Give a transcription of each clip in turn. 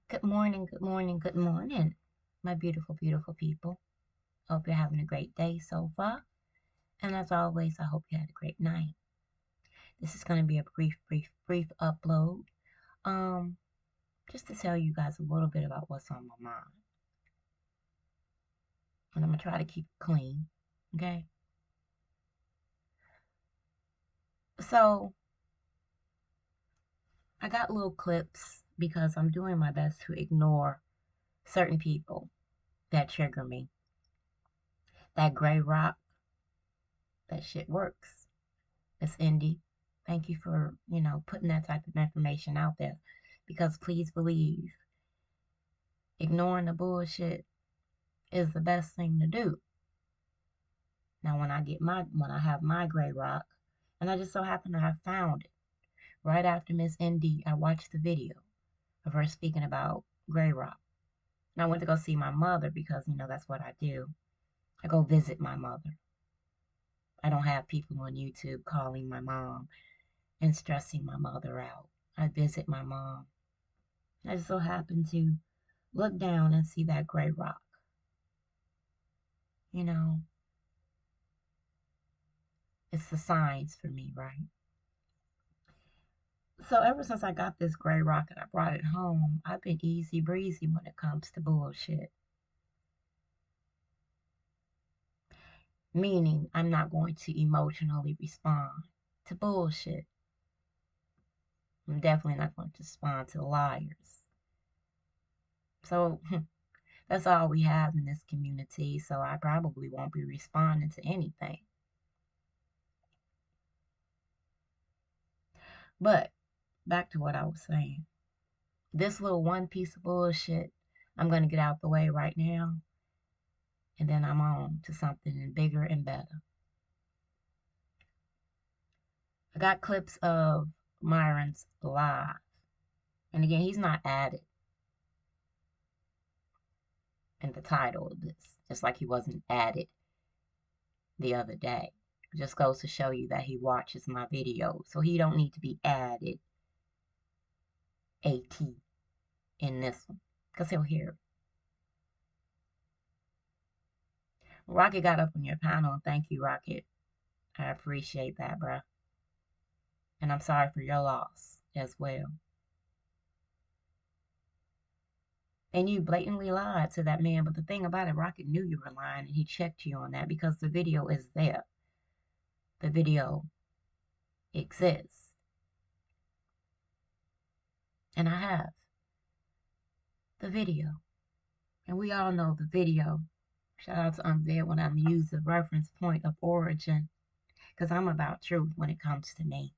Good morning, good morning, good morning, my beautiful, beautiful people. Hope you're having a great day so far. And as always, I hope you had a great night. This is going to be a brief upload. Um, just to tell you guys a little bit about what's on my mind. And I'm going to try to keep it clean. Okay? So, I got little clips because I'm doing my best to ignore certain people that trigger me. That gray rock, that shit works. Miss Indy. Thank you for, putting that type of information out there. Because please believe, ignoring the bullshit is the best thing to do. Now when I have my gray rock, and I just so happen to have found it. Right after Miss Indy, I watched the video of her speaking about gray rock. And I went to go see my mother because, that's what I do. I go visit my mother. I don't have people on YouTube calling my mom and stressing my mother out. I visit my mom. I just so happened to look down and see that gray rock. You know, it's the signs for me, right? So ever since I got this gray rock and I brought it home, I've been easy breezy when it comes to bullshit. Meaning I'm not going to emotionally respond to bullshit. I'm definitely not going to respond to liars. So that's all we have in this community, so I probably won't be responding to anything. But back to what I was saying. This little one piece of bullshit, I'm going to get out the way right now, and then I'm on to something bigger and better. I got clips of Myron's live. And again, he's not added in the title of this, just like he wasn't added the other day. It just goes to show you that he watches my videos. So he don't need to be added AT in this one, because he'll hear it. Rocket got up on your panel, and thank you, Rocket. I appreciate that, bruh. And I'm sorry for your loss as well. And you blatantly lied to that man. But the thing about it, Rocket knew you were lying, and he checked you on that because the video is there. The video exists. And I have the video. And we all know the video. Shout out to Unveiled when I'm used the reference point of origin. Because I'm about truth when it comes to me.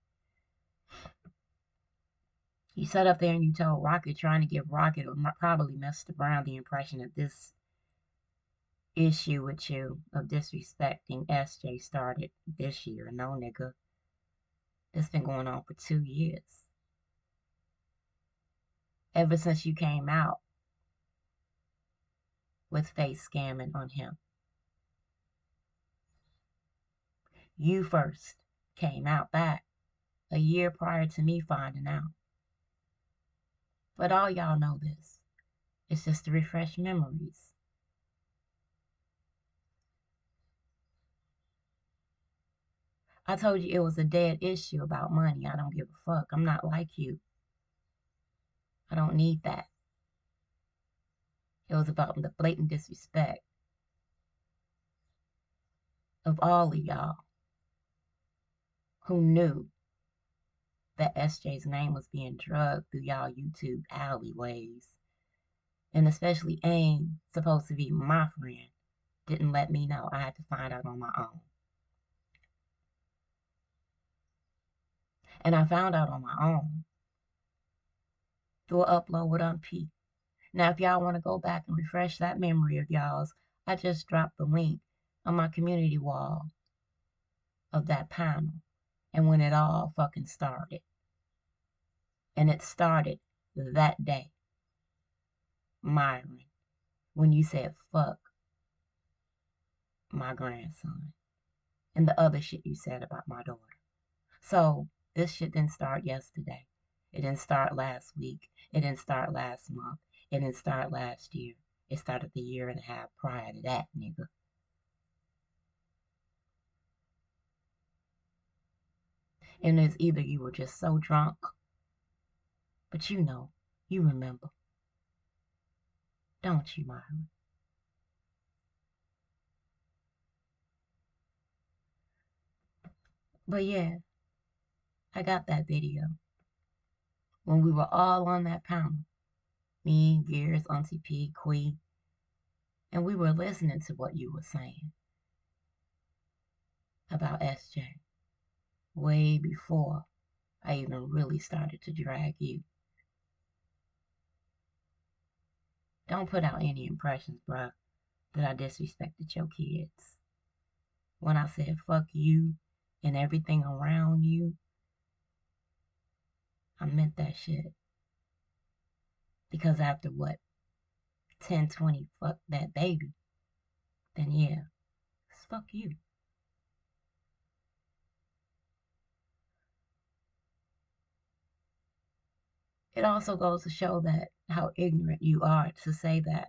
You sat up there and you told Rocket, trying to give Rocket, or probably Mr. Brown, the impression that this issue with you of disrespecting SJ started this year. No, nigga. It's been going on for 2 years. Ever since you came out with face scamming on him. You first came out back a year prior to me finding out. But all y'all know this. It's just to refresh memories. I told you it was a dead issue about money. I don't give a fuck. I'm not like you. I don't need that. It was about the blatant disrespect of all of y'all who knew that SJ's name was being drugged through y'all YouTube alleyways. And especially AIM, supposed to be my friend, didn't let me know. I had to find out on my own. And I found out on my own through an upload with P. Now, if y'all want to go back and refresh that memory of y'all's, I just dropped the link on my community wall of that panel and when it all fucking started. And it started that day, Myron, when you said fuck my grandson and the other shit you said about my daughter. So this shit didn't start yesterday. It didn't start last week. It didn't start last month. And it started last year. It started the year and a half prior to that, nigga. And it's either you were just so drunk, but you know, you remember, don't you, Myron? But yeah, I got that video when we were all on that panel. Me, Gears, Auntie P, Quee, and we were listening to what you were saying about SJ way before I even really started to drag you. Don't put out any impressions, bruh, that I disrespected your kids. When I said fuck you and everything around you, I meant that shit. Because after what, 10, 20, fuck that baby, then yeah, it's fuck you. It also goes to show that how ignorant you are to say that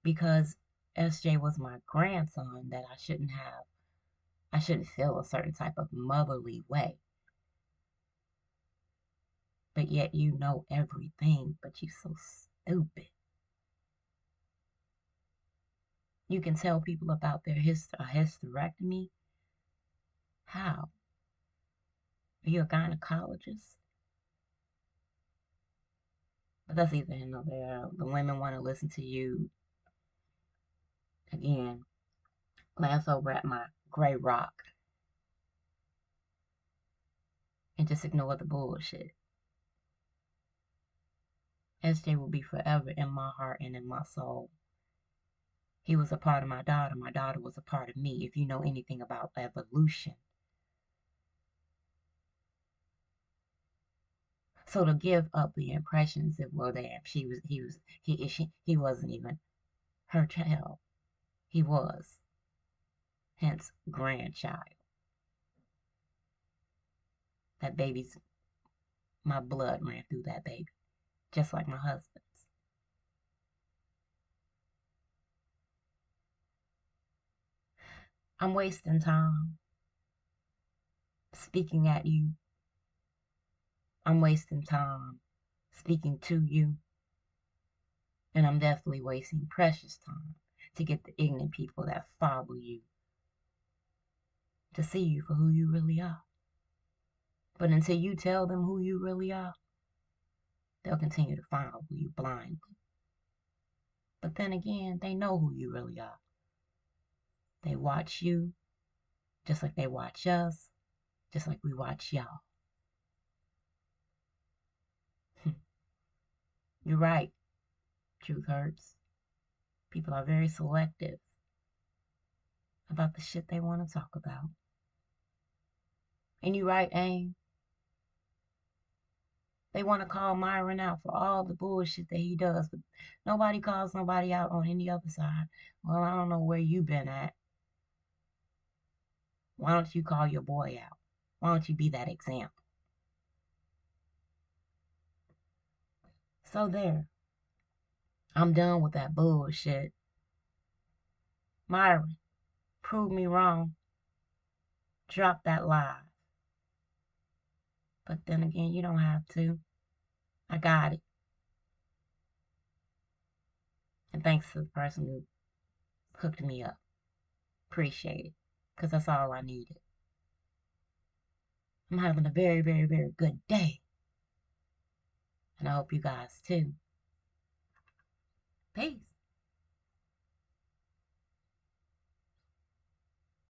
because SJ was my grandson that I shouldn't feel a certain type of motherly way. But yet you know everything, but you so stupid. You can tell people about their hysterectomy. How? Are you a gynecologist? But that's either here nor there. The women want to listen to you. Again, glance over at my gray rock and just ignore the bullshit. SJ will be forever in my heart and in my soul. He was a part of my daughter. My daughter was a part of me. If you know anything about evolution. So to give up the impressions that, well, damn, he wasn't even her child. He was, hence grandchild. That baby's, my blood ran through that baby, just like my husband's. I'm wasting time speaking at you. I'm wasting time speaking to you. And I'm definitely wasting precious time to get the ignorant people that follow you to see you for who you really are. But until you tell them who you really are, they'll continue to follow you blindly. But then again, they know who you really are. They watch you just like they watch us, just like we watch y'all. You're right. Truth hurts. People are very selective about the shit they want to talk about. And you're right, Aim. They want to call Myron out for all the bullshit that he does, but nobody calls nobody out on any other side. Well, I don't know where you been at. Why don't you call your boy out? Why don't you be that example? So there. I'm done with that bullshit. Myron, prove me wrong. Drop that lie. But then again, you don't have to. I got it. And thanks to the person who hooked me up. Appreciate it. Because that's all I needed. I'm having a very, very, very good day. And I hope you guys too. Peace.